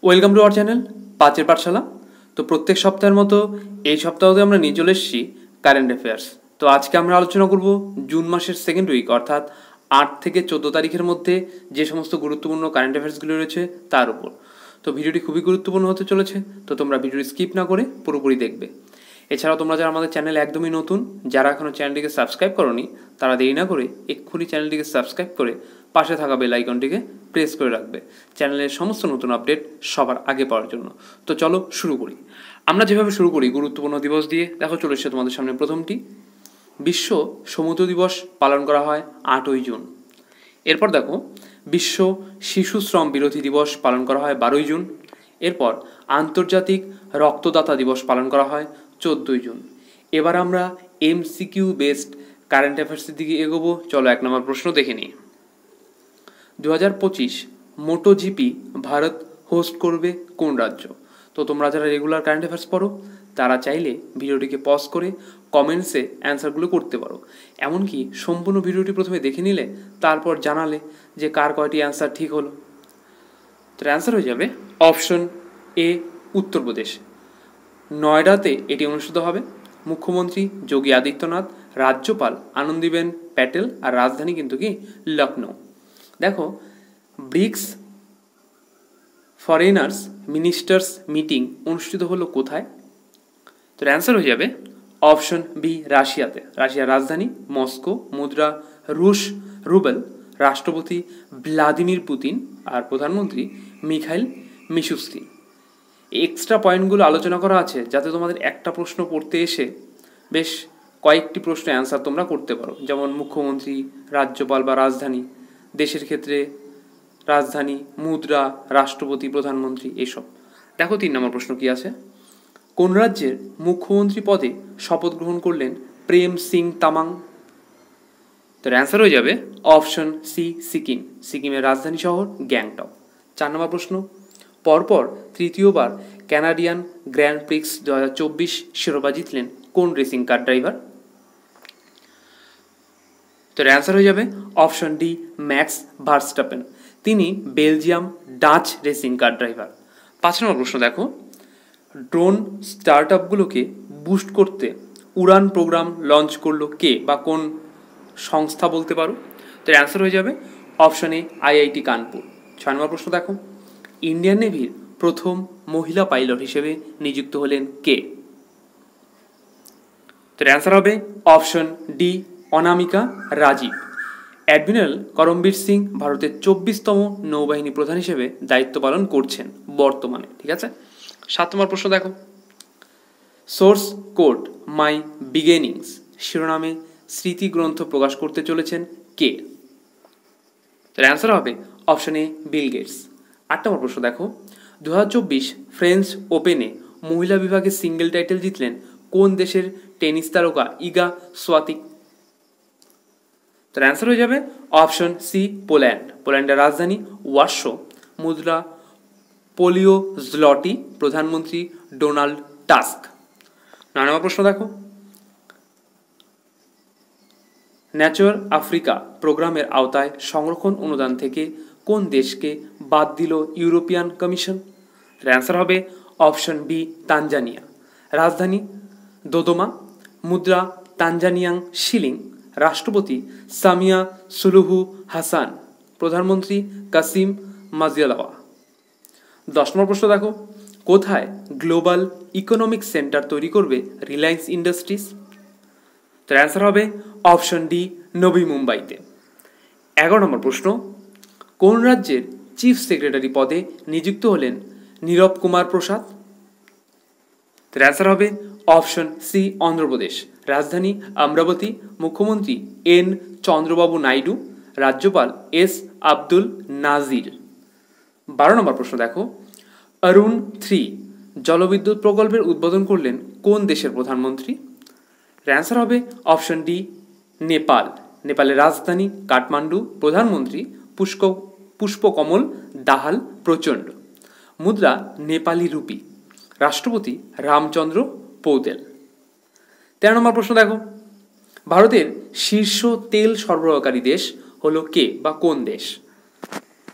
Welcome to our channel পাঁচের পাঠশালা। তো প্রত্যেক সপ্তাহের মতো এই সপ্তাহতে আমরা নিয়ে চলে এসেছি কারেন্ট অ্যাফেয়ার্স। তো আজকে আমরা আলোচনা করব জুন মাসের সেকেন্ড উইক অর্থাৎ 8 থেকে 14 তারিখের মধ্যে যে সমস্ত গুরুত্বপূর্ণ কারেন্ট অ্যাফেয়ার্সগুলো রয়েছে তার উপর। তো ভিডিওটি খুবই গুরুত্বপূর্ণ হতে চলেছে, তো তোমরা ভিডিওটি স্কিপ না করে পুরোপুরি দেখবে। এছাড়াও তোমরা যারা আমাদের চ্যানেল একদমই নতুন, যারা এখনও চ্যানেলটিকে সাবস্ক্রাইব করোনি, তারা দেরি না করে এক্ষুনি চ্যানেলটিকে সাবস্ক্রাইব করে পাশে থাকা বেল আইকনটিকে প্রেস করে রাখবে চ্যানেলের সমস্ত নতুন আপডেট সবার আগে পাওয়ার জন্য। তো চলো শুরু করি। আমরা যেভাবে শুরু করি গুরুত্বপূর্ণ দিবস দিয়ে, দেখো চলে এসেছে তোমাদের সামনে প্রথমটি। বিশ্ব সমুদ্র দিবস পালন করা হয় 8ই জুন। এরপর দেখো বিশ্ব শিশু শ্রম বিরোধী দিবস পালন করা হয় 12ই জুন। এরপর আন্তর্জাতিক রক্তদাতা দিবস পালন করা হয় 14ই জুন। এবার আমরা এমসিকিউ বেসড কারেন্ট অ্যাফেয়ার্সের দিকে এগোবো। চলো 1 নম্বর প্রশ্ন দেখে নিই। 2025 মোটোজিপি ভারত হোস্ট করবে কোন রাজ্য? তো তোমরা যারা রেগুলার কারেন্ট অ্যাফেয়ার্স পড়ো তারা চাইলে ভিডিওটিকে পজ করে কমেন্টসে অ্যান্সারগুলো করতে পারো। এমনকি সম্পূর্ণ ভিডিওটি প্রথমে দেখে নিলে তারপর জানালে যে কার কয়টি অ্যান্সার ঠিক হলো। তো অ্যান্সার হয়ে যাবে অপশন এ উত্তরপ্রদেশ। নয়ডাতে এটি অনুষ্ঠিত হবে। মুখ্যমন্ত্রী যোগী আদিত্যনাথ, রাজ্যপাল আনন্দীবেন প্যাটেল, আর রাজধানী কিন্তু কি লখনৌ। দেখো ব্রিক্স ফরেনার্স মিনিস্টার্স মিটিং অনুষ্ঠিত হলো কোথায়? তো অ্যান্সার হয়ে যাবে অপশন বি রাশিয়াতে। রাশিয়ার রাজধানী মস্কো, মুদ্রা রুশ রুবেল, রাষ্ট্রপতি ভ্লাদিমির পুতিন আর প্রধানমন্ত্রী মিখাইল মিশুস্তিন। এক্সট্রা পয়েন্টগুলো আলোচনা করা আছে যাতে তোমাদের একটা প্রশ্ন পড়তে এসে বেশ কয়েকটি প্রশ্ন অ্যান্সার তোমরা করতে পারো, যেমন মুখ্যমন্ত্রী, রাজ্যপাল বা রাজধানী, দেশের ক্ষেত্রে রাজধানী, মুদ্রা, রাষ্ট্রপতি, প্রধানমন্ত্রী, এসব। দেখো 3 নম্বর প্রশ্ন কি আছে। কোন রাজ্যের মুখ্যমন্ত্রী পদে শপথ গ্রহণ করলেন প্রেম সিং তামাং? তো অ্যান্সার হয়ে যাবে অপশন সি সিকিম। সিকিমের রাজধানী শহর গ্যাংটক। 4 নম্বর প্রশ্ন। পরপর তৃতীয়বার ক্যানাডিয়ান গ্র্যান্ড প্রিক্স 2024 শিরোপা জিতলেন কোন রেসিং কার ড্রাইভার? তো অ্যান্সার হয়ে যাবে অপশন ডি ম্যাক্স ভার্স্টাপেন। তিনি Belgium Dutch racing car driver. 5 নম্বর প্রশ্ন দেখো। ড্রোন স্টার্টআপগুলোকে বুস্ট করতে উড়ান প্রোগ্রাম লঞ্চ করলো কে বা কোন সংস্থা বলতে পারো? তো অ্যান্সার হয়ে যাবে অপশন এ আইআইটি কানপুর। 6 নম্বর প্রশ্ন দেখো। ইন্ডিয়ান নেভির প্রথম মহিলা পাইলট হিসেবে নিযুক্ত হলেন কে? তো অ্যান্সার হবে অপশন ডি অনামিকা রাজীব। অ্যাডমিরাল করমবীর সিং ভারতের 24তম নৌবাহিনী প্রধান হিসেবে দায়িত্ব পালন করছেন বর্তমানে। ঠিক আছে। 7 নম্বর প্রশ্ন দেখো। সোর্স কোড মাই বিগিনিংস শিরোনামে স্মৃতিগ্রন্থ প্রকাশ করতে চলেছেন কে? তার অ্যান্সার হবে অপশন এ বিল গেটস। 8 নম্বর প্রশ্ন দেখো। 2024 ফ্রেঞ্চ ওপেনে মহিলা বিভাগে সিঙ্গেল টাইটেল জিতলেন কোন দেশের টেনিস তারকা ইগা সোয়াতিক? তার অ্যান্সার হয়ে যাবে অপশন সি পোল্যান্ড। পোল্যান্ডের রাজধানী ওয়ার্সো, মুদ্রা পোলিও জলটি, প্রধানমন্ত্রী ডোনাল্ড টাস্ক। 9 নম্বর প্রশ্ন দেখো। ন্যাচার আফ্রিকা প্রোগ্রামের আওতায় সংরক্ষণ অনুদান থেকে কোন দেশকে বাদ দিল ইউরোপিয়ান কমিশন? এর অ্যান্সার হবে অপশন বি তানজানিয়া। রাজধানী দোদোমা, মুদ্রা তানজানিয়াং শিলিং, রাষ্ট্রপতি সামিয়া সুলুহু হাসান, প্রধানমন্ত্রী কাসিম মাজিয়ালাওয়া। 10 নম্বর প্রশ্ন দেখো। কোথায় গ্লোবাল ইকোনমিক সেন্টার তৈরি করবে রিলায়েন্স ইন্ডাস্ট্রিজ? তার অ্যান্সার হবে অপশন ডি নবী মুম্বাইতে। 11 নম্বর প্রশ্ন। কোন রাজ্যের চিফ সেক্রেটারি পদে নিযুক্ত হলেন নীরব কুমার প্রসাদ? তার অ্যান্সার হবে অপশন সি অন্ধ্রপ্রদেশ। রাজধানী অমরাবতী, মুখ্যমন্ত্রী এন চন্দ্রবাবু নাইডু, রাজ্যপাল এস আব্দুল নাজির। 12 নম্বর প্রশ্ন দেখো। অরুণ 3 জলবিদ্যুৎ প্রকল্পের উদ্বোধন করলেন কোন দেশের প্রধানমন্ত্রী? অ্যান্সার হবে অপশন ডি নেপাল। নেপালের রাজধানী কাঠমান্ডু, প্রধানমন্ত্রী পুষ্পকমল দাহাল প্রচণ্ড, মুদ্রা নেপালি রুপি, রাষ্ট্রপতি রামচন্দ্র পৌতেল। 13 নম্বর প্রশ্ন দেখো। ভারতের শীর্ষ তেল সরবরাহকারী দেশ হলো কে বা কোন দেশ?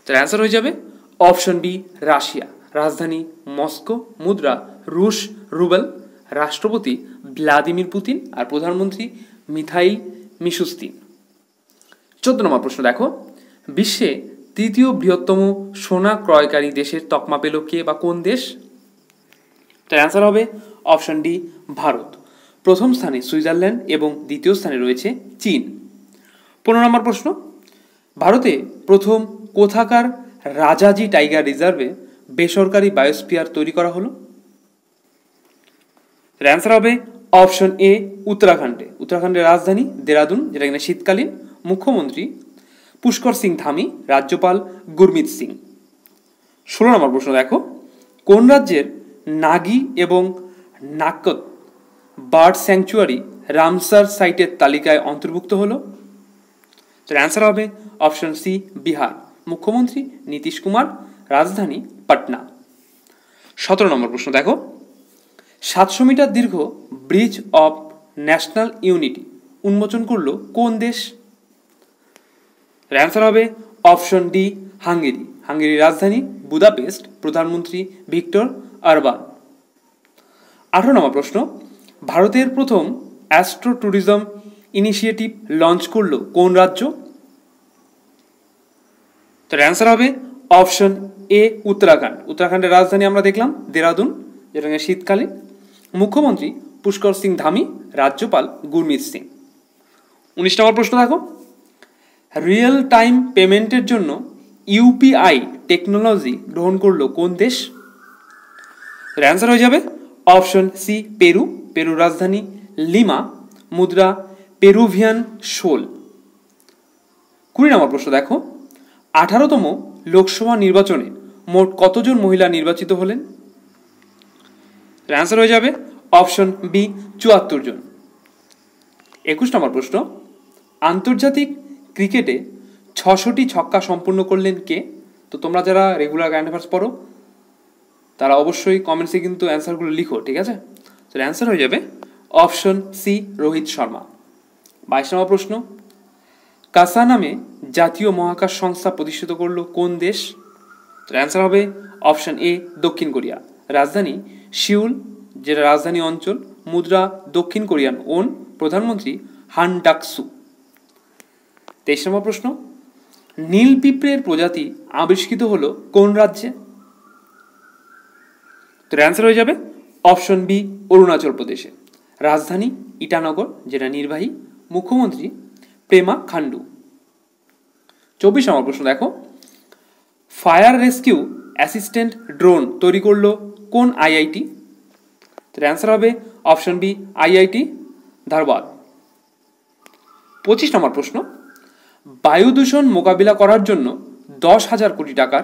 তার অ্যান্সার হয়ে যাবে অপশন বি রাশিয়া। রাজধানী মস্কো, মুদ্রা রুশ রুবেল, রাষ্ট্রপতি ভ্লাদিমির পুতিন আর প্রধানমন্ত্রী মিখাইল মিশুস্তিন। 14 নম্বর প্রশ্ন দেখো, বিশ্বে তৃতীয় বৃহত্তম সোনা ক্রয়কারী দেশের তকমা পেল কে বা কোন দেশ? তার অ্যান্সার হবে অপশন ডি ভারত। প্রথম স্থানে সুইজারল্যান্ড এবং দ্বিতীয় স্থানে রয়েছে চীন। 15 নম্বর প্রশ্ন, ভারতে প্রথম কোথাকার রাজাজি টাইগার রিজার্ভে বেসরকারি বায়োস্ফিয়ার তৈরি করা হলো? এর অ্যান্সার হবে অপশন এ উত্তরাখণ্ডে। উত্তরাখণ্ডের রাজধানী দেরাদুন, যেটা কিনা শীতকালীন। মুখ্যমন্ত্রী পুষ্কর সিং ধামি, রাজ্যপাল গুরমিত সিং। 16 নম্বর প্রশ্ন দেখো, কোন রাজ্যের নাগি এবং নাকত বার্ড স্যাংচুয়ারি রামসার সাইটের তালিকায় অন্তর্ভুক্ত হলো? তো অ্যান্সার হবে অপশন সি বিহার। মুখ্যমন্ত্রী নীতিশ কুমার, রাজধানী পাটনা। 17 নম্বর প্রশ্ন দেখো, 700 মিটার দীর্ঘ ব্রিজ অফ ন্যাশনাল ইউনিটি উন্মোচন করলো কোন দেশ? অ্যান্সার হবে অপশন ডি হাঙ্গেরি। হাঙ্গেরির রাজধানী বুদাপেস্ট, প্রধানমন্ত্রী ভিক্টর অরবান। 18 নম্বর প্রশ্ন, ভারতের প্রথম অ্যাস্ট্রো ট্যুরিজম ইনিশিয়েটিভ লঞ্চ করলো কোন রাজ্য? তার অ্যান্সার হবে অপশন এ উত্তরাখণ্ড। উত্তরাখণ্ডের রাজধানী আমরা দেখলাম দেরাদুন, যেটা শীতকালীন। মুখ্যমন্ত্রী পুষ্কর সিং ধামি, রাজ্যপাল গুরমিত সিং। 19 নম্বর প্রশ্ন দেখো, রিয়েল টাইম পেমেন্টের জন্য ইউপিআই টেকনোলজি গ্রহণ করলো কোন দেশ? অ্যান্সার হয়ে যাবে অপশন সি পেরু। পেরুর রাজধানী লিমা, মুদ্রা পেরুভিয়ান সোল। 20 নম্বর প্রশ্ন দেখো, 18তম লোকসভা নির্বাচনে মোট কতজন মহিলা নির্বাচিত হলেন? অ্যান্সার হয়ে যাবে অপশন বি 74 জন। 21 নম্বর প্রশ্ন, আন্তর্জাতিক ক্রিকেটে 600টি ছক্কা সম্পূর্ণ করলেন কে? তো তোমরা যারা রেগুলার কারেন্ট অ্যাফেয়ার্স পড়ো তারা অবশ্যই কমেন্টসে কিন্তু অ্যান্সারগুলো লিখো, ঠিক আছে? তো অ্যান্সার হয়ে যাবে অপশন সি রোহিত শর্মা। 22 নম্বর প্রশ্ন, কাসা নামে জাতীয় মহাকাশ সংস্থা প্রতিষ্ঠিত করলো কোন দেশ? তো অ্যান্সার হবে অপশন এ দক্ষিণ কোরিয়া। রাজধানী সিউল, যেটা রাজধানী অঞ্চল। মুদ্রা দক্ষিণ কোরিয়ান ওন, প্রধানমন্ত্রী হান ডাকসু। 23 নম্বর প্রশ্ন, নীল পিঁপড়ের প্রজাতি আবিষ্কৃত হলো কোন রাজ্যে? তো অ্যান্সার হয়ে যাবে অপশন বি অরুণাচল প্রদেশে। রাজধানী ইটানগর, যেটা নির্বাহী। মুখ্যমন্ত্রী প্রেমা খান্ডু। 24 নম্বর প্রশ্ন দেখো, ফায়ার রেস্কিউ অ্যাসিস্ট্যান্ট ড্রোন তৈরি করলো কোন আইআইটি? তো অ্যান্সার হবে অপশন বি আইআইটি ধারওয়াদ। 25 নম্বর প্রশ্ন, বায়ু দূষণ মোকাবিলা করার জন্য 10,000 কোটি টাকার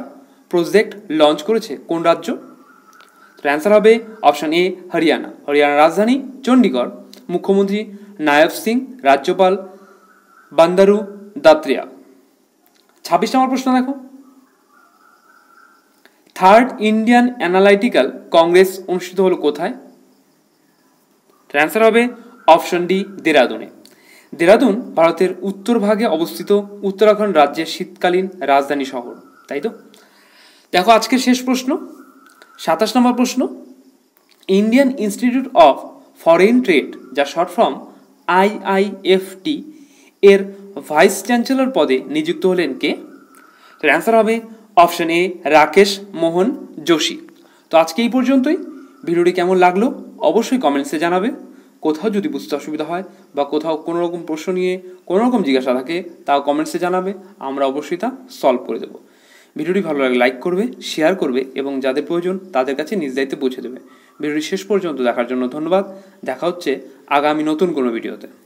প্রজেক্ট লঞ্চ করেছে কোন রাজ্য? তো অ্যান্সার হবে অপশন এ হরিয়ানা। হরিয়ানার রাজধানী চণ্ডীগড়। মুখ্যমন্ত্রী নায়ব সিং, রাজ্যপাল বান্দারু দাত্রিয়া। 26 নম্বর প্রশ্ন দেখো, থার্ড ইন্ডিয়ান অ্যানালাইটিক্যাল কংগ্রেস অনুষ্ঠিত হলো কোথায়? অ্যান্সার হবে অপশন ডি দেরাদুনে। দেরাদুন ভারতের উত্তর ভাগে অবস্থিত উত্তরাখণ্ড রাজ্যের শীতকালীন রাজধানী শহর, তাই তো? দেখো আজকের শেষ প্রশ্ন, 27 নম্বর প্রশ্ন, Indian institute of foreign trade, যা শর্ট ফর্ম IIFT এর ভাইস চ্যান্সেলর পদে নিযুক্ত হলেন কে? তো অ্যান্সার হবে অপশন এ রাকেশ মোহন যোশী। তো আজকে এই পর্যন্তই। ভিডিওটি কেমন লাগলো অবশ্যই কমেন্টসে জানাবে। কোথাও যদি বুঝতে অসুবিধা হয় বা কোথাও কোনো রকম প্রশ্ন নিয়ে কোনো রকম জিজ্ঞাসা থাকে তাও কমেন্টসে জানাবে, আমরা অবশ্যই তা সলভ করে দেবো। ভিডিওটি ভালো লাগলে লাইক করবে, শেয়ার করবে এবং যাদের প্রয়োজন তাদের কাছে নিজ দায়িত্বে পৌঁছে দেবে। ভিডিওটি শেষ পর্যন্ত দেখার জন্য ধন্যবাদ। দেখা হচ্ছে আগামী নতুন কোনো ভিডিওতে।